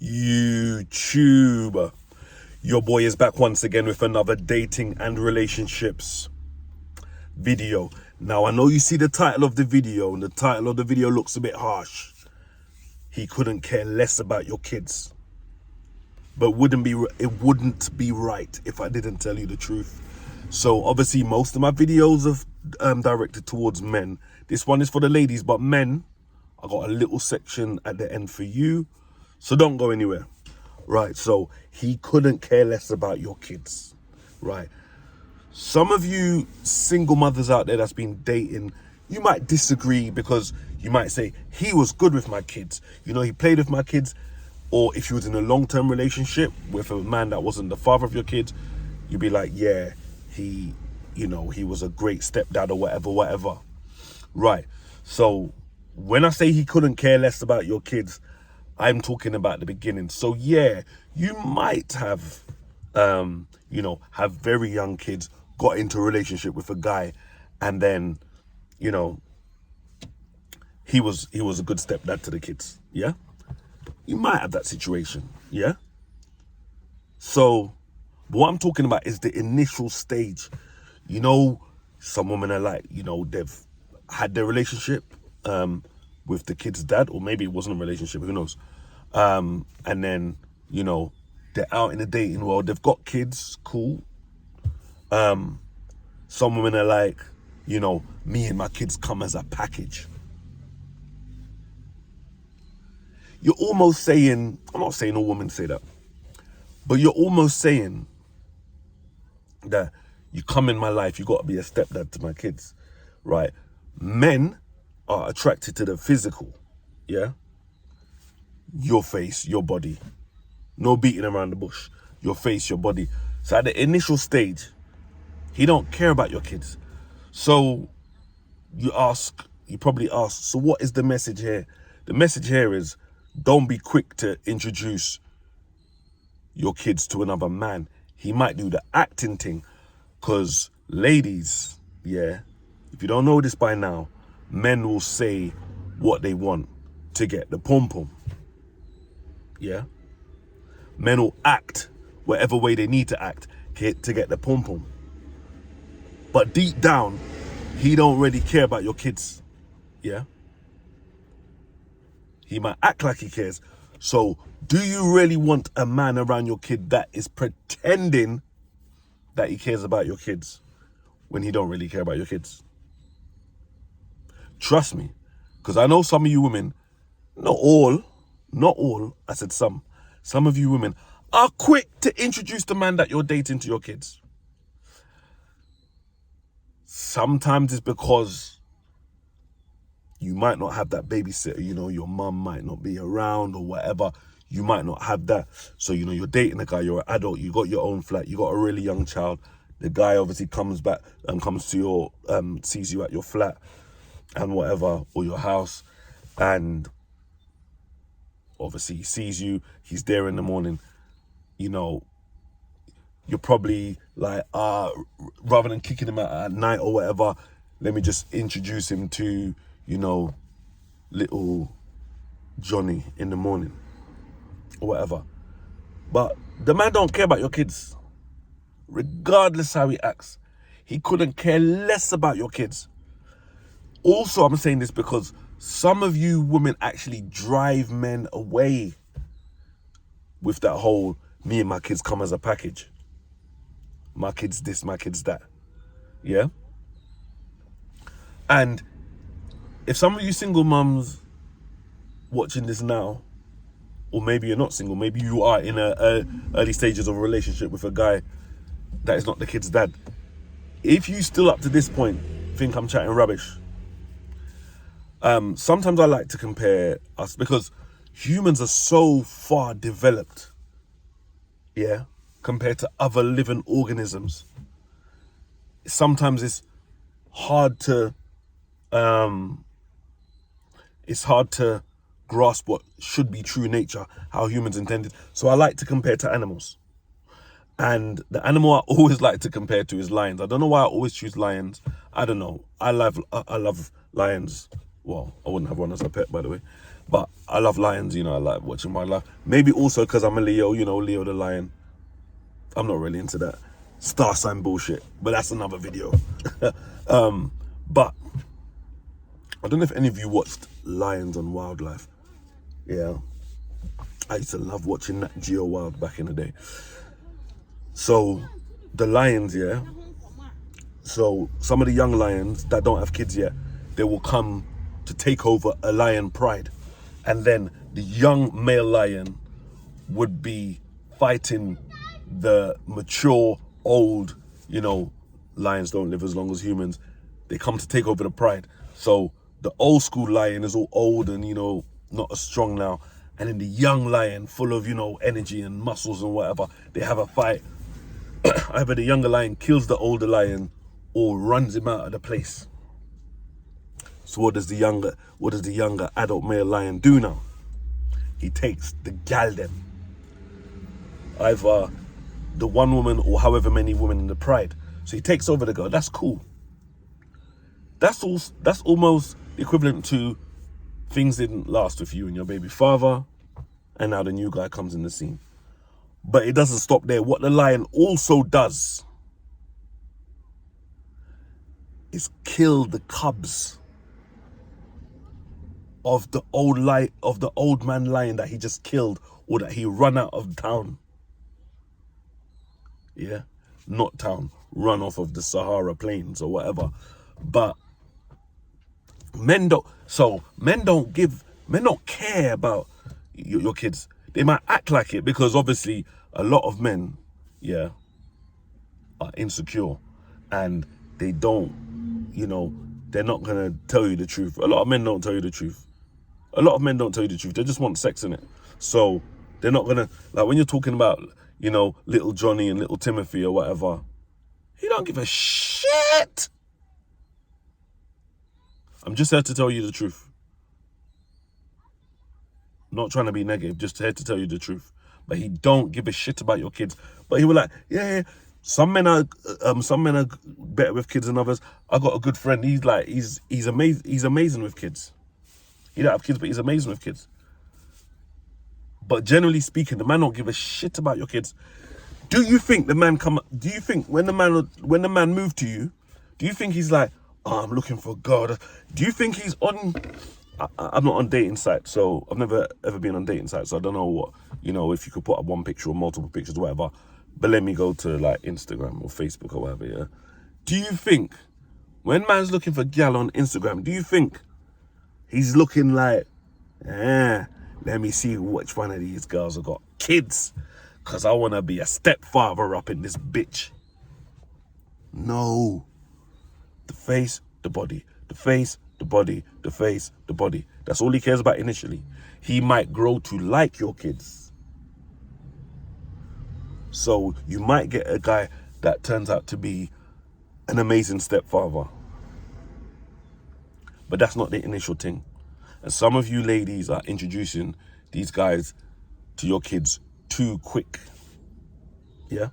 YouTube. Your boy is back once again with another dating and relationships video. Now, I know you see the title of the video, and the title of the video looks a bit harsh. He couldn't care less about your kids. But it wouldn't be right if I didn't tell you the truth. So obviously most of my videos are directed towards men. This one is for the ladies, but men, I got a little section at the end for you. So don't go anywhere. Right, so he couldn't care less about your kids. Right. Some of you single mothers out there that's been dating, you might disagree because you might say, he was good with my kids. You know, he played with my kids. Or if you was in a long-term relationship with a man that wasn't the father of your kids, you'd be like, yeah, he was a great stepdad or whatever. Right. So when I say he couldn't care less about your kids, I'm talking about the beginning. So yeah, you might have, have very young kids, got into a relationship with a guy, and then, he was a good stepdad to the kids. Yeah. You might have that situation. Yeah. So what I'm talking about is the initial stage. Some women are like, they've had their relationship with the kid's dad, or maybe it wasn't a relationship, who knows? And then, they're out in the dating world, they've got kids, cool. Some women are like, me and my kids come as a package. You're almost saying, I'm not saying all women say that, but you're almost saying that you come in my life, you got to be a stepdad to my kids, right? Men are attracted to the physical, yeah? Your face, your body. No beating around the bush. Your face, your body. So at the initial stage, he don't care about your kids. So you probably ask, so what is the message here? The message here is, don't be quick to introduce your kids to another man. He might do the acting thing. Because ladies, yeah, if you don't know this by now, men will say what they want to get the pom-pom. Yeah? Men will act whatever way they need to act to get the pom-pom. But deep down, he don't really care about your kids. Yeah? He might act like he cares. So, do you really want a man around your kid that is pretending that he cares about your kids when he don't really care about your kids? Trust me, because I know some of you women, not all, I said some of you women are quick to introduce the man that you're dating to your kids. Sometimes it's because you might not have that babysitter, your mum might not be around or whatever. You might not have that. So, you're dating a guy, you're an adult, you got your own flat, you got a really young child. The guy obviously comes back and comes to your, sees you at your flat and whatever, or your house. And obviously he sees you, he's there in the morning, you're probably like, rather than kicking him out at night or whatever, let me just introduce him to, little Johnny in the morning or whatever. But the man don't care about your kids. Regardless how he acts, he couldn't care less about your kids. Also, I'm saying this because some of you women actually drive men away with that whole, me and my kids come as a package. My kids this, my kids that. Yeah? And if some of you single mums watching this now, or maybe you're not single, maybe you are in early stages of a relationship with a guy that is not the kid's dad. If you still up to this point think I'm chatting rubbish, sometimes I like to compare us because humans are so far developed, yeah, compared to other living organisms. Sometimes it's hard to grasp what should be true nature, how humans intended. So I like to compare to animals. And the animal I always like to compare to is lions. I don't know why I always choose lions. I don't know. I love lions. Well, I wouldn't have one as a pet, by the way. But I love lions, you know, I like watching wildlife. Maybe also because I'm a Leo, you know, Leo the lion. I'm not really into that star sign bullshit, but that's another video. But I don't know if any of you watched Lions on Wildlife. Yeah. I used to love watching Nat Geo Wild back in the day. So the lions, yeah. So some of the young lions that don't have kids yet, they will come to take over a lion pride. And then the young male lion would be fighting the mature, old, you know, lions don't live as long as humans. They come to take over the pride. So the old school lion is all old and, you know, not as strong now. And then the young lion, full of, you know, energy and muscles and whatever, they have a fight. Either the younger lion kills the older lion or runs him out of the place. So what does the younger adult male lion do now? He takes the gal them. Either the one woman or however many women in the pride. So he takes over the girl. That's cool. That's almost equivalent to things didn't last with you and your baby father, and now the new guy comes in the scene. But it doesn't stop there. What the lion also does is kill the cubs of the old man lion that he just killed or that he run out of town. Yeah, not town, run off of the Sahara plains or whatever. But men don't care about your kids. They might act like it because obviously a lot of men, yeah, are insecure and they don't, you know, they're not gonna tell you the truth. A lot of men don't tell you the truth. A lot of men don't tell you the truth. They just want sex in it. So they're not gonna, like when you're talking about, you know, little Johnny and little Timothy or whatever, he don't give a shit. I'm just here to tell you the truth. Not trying to be negative, just here to tell you the truth. But he don't give a shit about your kids. But he was like, yeah. Some men are better with kids than others. I got a good friend. He's like, he's amazing. He's amazing with kids. He don't have kids, but he's amazing with kids. But generally speaking, the man don't give a shit about your kids. Do you think when the man moved to you, do you think he's like, oh, I'm looking for God? Do you think he's on? I'm not on dating sites, so I've never ever been on dating sites, so I don't know what, you know, if you could put up one picture or multiple pictures or whatever. But let me go to like Instagram or Facebook or whatever, yeah. Do you think when man's looking for gal on Instagram, do you think he's looking like, let me see which one of these girls have got kids, because I want to be a stepfather up in this bitch? No. The face, the body. The face, the body. The face, the body. That's all he cares about initially. He might grow to like your kids. So you might get a guy that turns out to be an amazing stepfather. But that's not the initial thing. And some of you ladies are introducing these guys to your kids too quick. Yeah?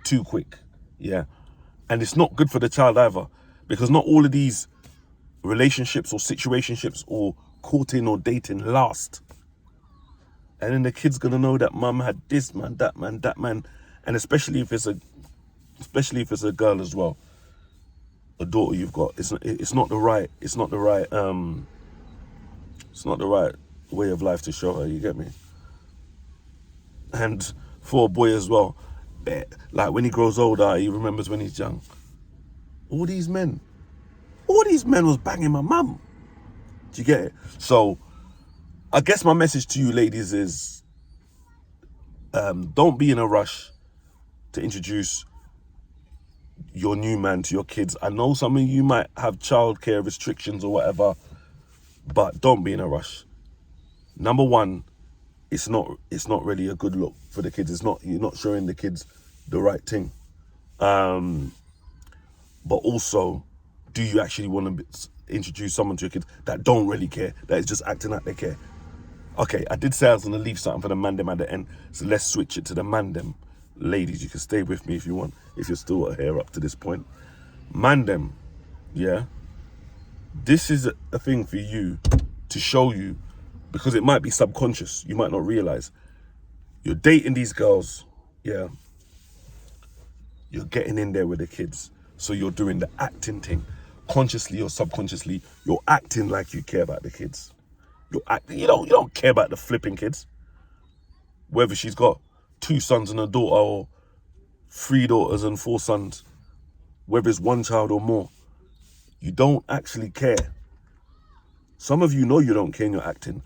Too quick. Yeah? And it's not good for the child either. Because not all of these relationships or situationships or courting or dating last. And then the kid's gonna know that mum had this man, that man, that man. And especially if it's a girl as well. A daughter you've got. It's not the right way of life to show her, you get me? And for a boy as well, like when he grows older, he remembers when he's young. All these men was banging my mum. Do you get it? So I guess my message to you ladies is, don't be in a rush to introduce your new man to your kids. I know some of you might have childcare restrictions or whatever, but don't be in a rush. Number one, it's not really a good look for the kids. You're not showing the kids the right thing. But also, do you actually want to introduce someone to your kids that don't really care, that is just acting like they care? Okay, I did say I was going to leave something for the man them at the end, so let's switch it to the man them. Ladies, you can stay with me if you want, if you're still here up to this point. Man them, yeah? This is a thing for you to show you because it might be subconscious. You might not realize you're dating these girls. Yeah. You're getting in there with the kids. So you're doing the acting thing. Consciously or subconsciously, you're acting like you care about the kids. You're acting, you don't care about the flipping kids. Whether she's got 2 sons and a daughter, or 3 daughters and 4 sons, whether it's 1 child or more, you don't actually care. Some of you know you don't care and you're acting.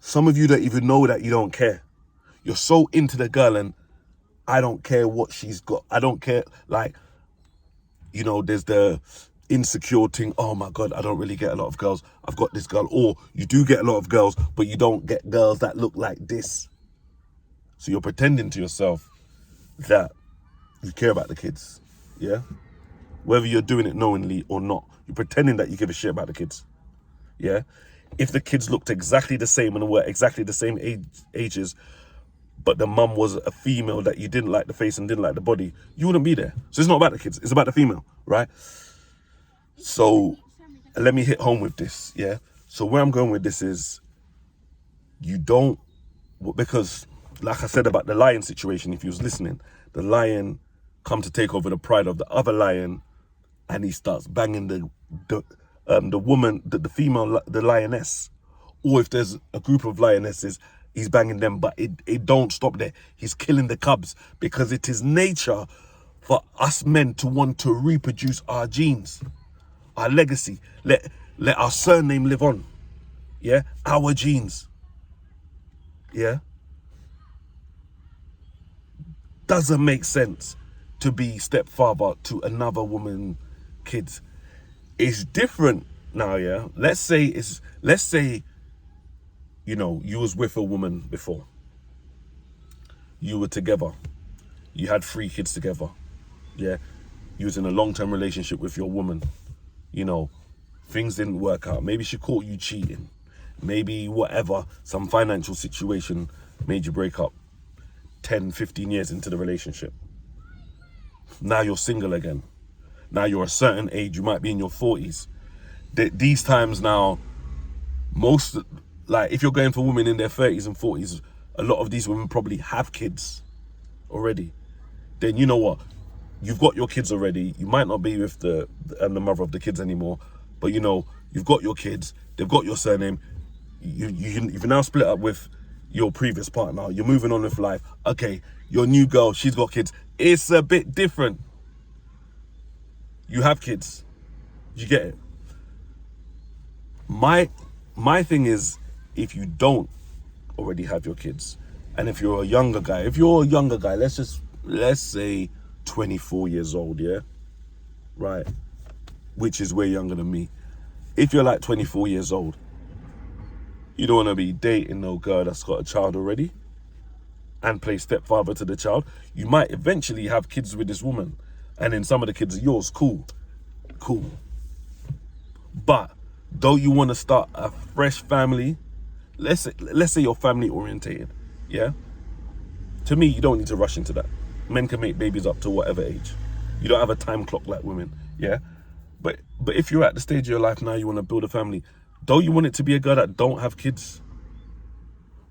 Some of you don't even know that you don't care. You're so into the girl and I don't care what she's got. I don't care. Like, there's the insecure thing. Oh my God, I don't really get a lot of girls. I've got this girl. Or you do get a lot of girls, but you don't get girls that look like this. So you're pretending to yourself that you care about the kids. Yeah? Whether you're doing it knowingly or not, you're pretending that you give a shit about the kids. Yeah? If the kids looked exactly the same and were exactly the same ages, but the mum was a female that you didn't like the face and didn't like the body, you wouldn't be there. So it's not about the kids, it's about the female, right? So let me hit home with this, yeah? So where I'm going with this is, you don't, because like I said about the lion situation, if you was listening, the lion come to take over the pride of the other lion, and he starts banging the woman, the female, the lioness. Or if there's a group of lionesses, he's banging them, but it don't stop there. He's killing the cubs, because it is nature for us men to want to reproduce our genes, our legacy. Let our surname live on. Yeah, our genes. Yeah. Doesn't make sense to be stepfather to another woman kids. It's different now, yeah. Let's say you was with a woman before. You were together. You had 3 kids together. Yeah. You was in a long-term relationship with your woman. Things didn't work out. Maybe she caught you cheating. Maybe whatever, some financial situation made you break up 10, 15 years into the relationship. Now you're single again. Now you're a certain age. You might be in your 40s. These times now, if you're going for women in their 30s and 40s, a lot of these women probably have kids already. Then you know what? You've got your kids already. You might not be with the mother of the kids anymore, but you've got your kids. They've got your surname. You've now split up with your previous partner. You're moving on with life. Okay, your new girl, she's got kids. It's a bit different. You have kids. You get it? My thing is, if you don't already have your kids, and if you're a younger guy, let's say 24 years old, yeah? Right? Which is way younger than me. If you're like 24 years old, you don't want to be dating no girl that's got a child already and play stepfather to the child. You might eventually have kids with this woman, and then some of the kids are yours. Cool. But don't you want to start a fresh family? Let's say you're family orientated, yeah? To me, you don't need to rush into that. Men can make babies up to whatever age. You don't have a time clock like women, yeah? But if you're at the stage of your life now, you want to build a family, don't you want it to be a girl that don't have kids?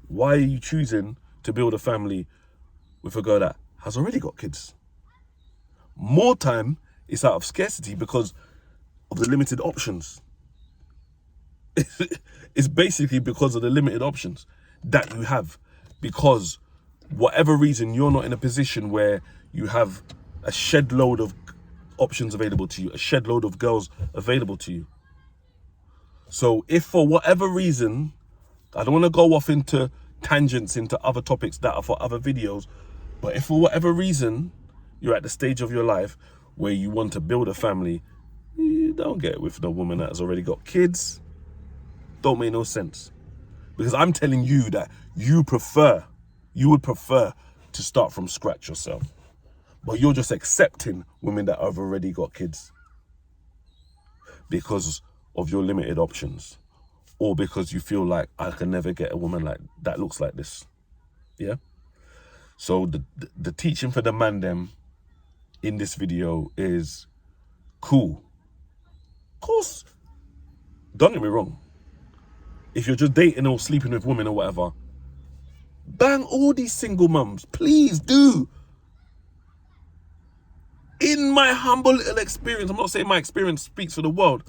Why are you choosing to build a family with a girl that has already got kids? More time, it's out of scarcity because of the limited options. It's basically because of the limited options that you have, because whatever reason you're not in a position where you have a shed load of options available to you, a shed load of girls available to you. So if for whatever reason, I don't want to go off into tangents into other topics that are for other videos, but if for whatever reason you're at the stage of your life where you want to build a family, you don't get with the woman that has already got kids. Don't make no sense. Because I'm telling you that you would prefer to start from scratch yourself. But you're just accepting women that have already got kids because of your limited options, or because you feel like I can never get a woman like that looks like this. Yeah. So the teaching for the man them in this video is cool. Of course, don't get me wrong. if you're just dating or sleeping with women or whatever, bang all these single mums. Please do. In my humble little experience, I'm not saying my experience speaks for the world,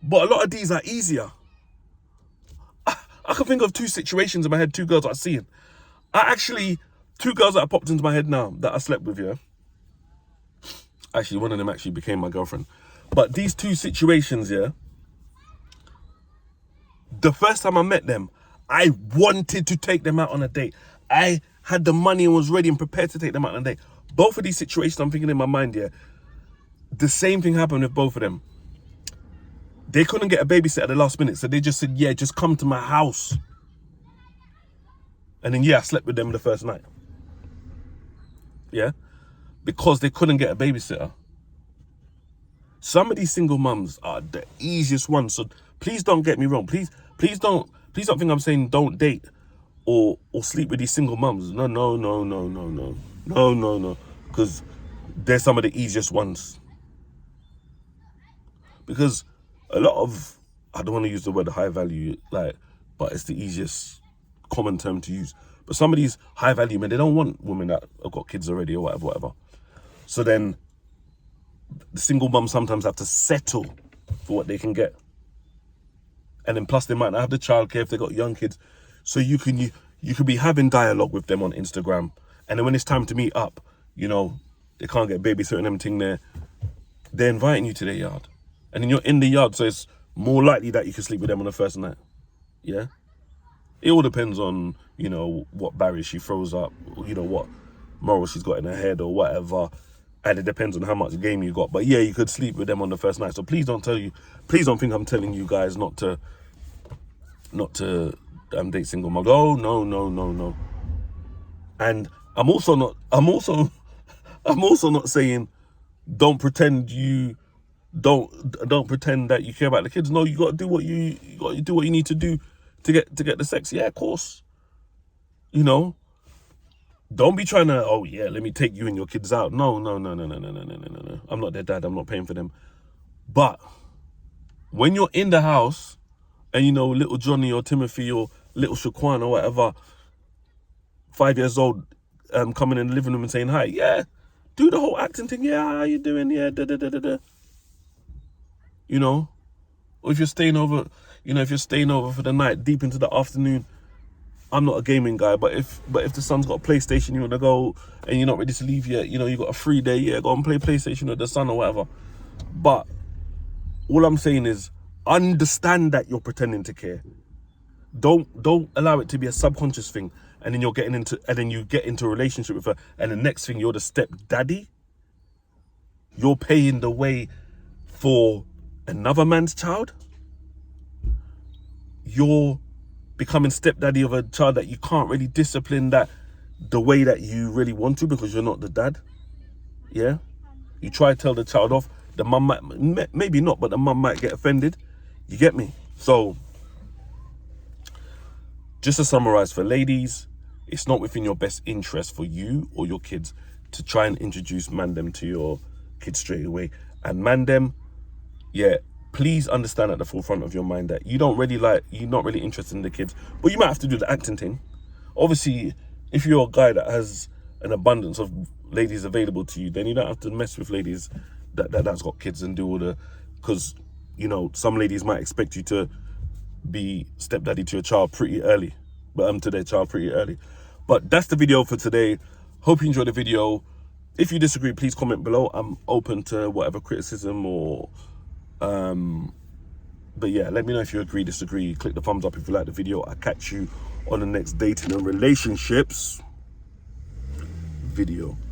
but a lot of these are easier. I can think of 2 situations in my head, 2 girls I've seen. Two girls that have popped into my head now that I slept with, yeah. Actually, one of them actually became my girlfriend. But these 2 situations, yeah, the first time I met them, I wanted to take them out on a date. I had the money and was ready and prepared to take them out on a date. Both of these situations, I'm thinking in my mind, yeah, the same thing happened with both of them. They couldn't get a babysitter at the last minute, so they just said, yeah, just come to my house. And then, yeah, I slept with them the first night. Yeah? Because they couldn't get a babysitter. Some of these single mums are the easiest ones. So please don't get me wrong. Please don't think I'm saying don't date or sleep with these single mums. No. Because they're some of the easiest ones. Because a lot of, I don't want to use the word high value, but it's the easiest common term to use. But some of these high value men, they don't want women that have got kids already or whatever. So then the single mums sometimes have to settle for what they can get. And then plus they might not have the childcare if they got young kids. So you could be having dialogue with them on Instagram. And then when it's time to meet up, you know, they can't get babysitting and everything there. They're inviting you to their yard. And then you're in the yard, so it's more likely that you can sleep with them on the first night. Yeah? It all depends on, you know, what barriers she throws up, you know, what morals she's got in her head or whatever. And it depends on how much game you got. But yeah, you could sleep with them on the first night. So please don't think I'm telling you guys not to date single moms. Oh, no. And I'm also not saying don't pretend that you care about the kids. No, you got to do what you need to do to get the sex. Yeah, of course. You know, don't be trying to, oh yeah, let me take you and your kids out. No. I'm not their dad. I'm not paying for them. But when you're in the house and, you know, little Johnny or Timothy or little Shaquan or whatever, 5 years old, coming in the living room and saying hi, yeah, do the whole acting thing. Yeah, how you doing? Yeah, da. You know, or if you're staying over for the night, deep into the afternoon. I'm not a gaming guy, but if the son's got a PlayStation, you want to go and you're not ready to leave yet, you know, you got a free day, yeah, go and play PlayStation with the son or whatever. But all I'm saying is understand that you're pretending to care. Don't allow it to be a subconscious thing, and then you get into a relationship with her, and the next thing you're the stepdaddy. You're paying the way for another man's child. You're becoming stepdaddy of a child that you can't really discipline that the way that you really want to because you're not the dad. Yeah? You try to tell the child off. The mum might, maybe not, but the mum might get offended. You get me? So, just to summarize for ladies, it's not within your best interest for you or your kids to try and introduce mandem to your kids straight away. And mandem, yeah, please understand at the forefront of your mind that you're not really interested in the kids, but you might have to do the acting thing. Obviously, if you're a guy that has an abundance of ladies available to you, then you don't have to mess with ladies that's got kids and do all the, because, you know, some ladies might expect you to be stepdaddy to your child pretty early, to their child pretty early. But that's the video for today. Hope you enjoyed the video. If you disagree, please comment below. I'm open to whatever criticism or but yeah, let me know if you agree, disagree. Click the thumbs up if you like the video. I'll catch you on the next dating and relationships video.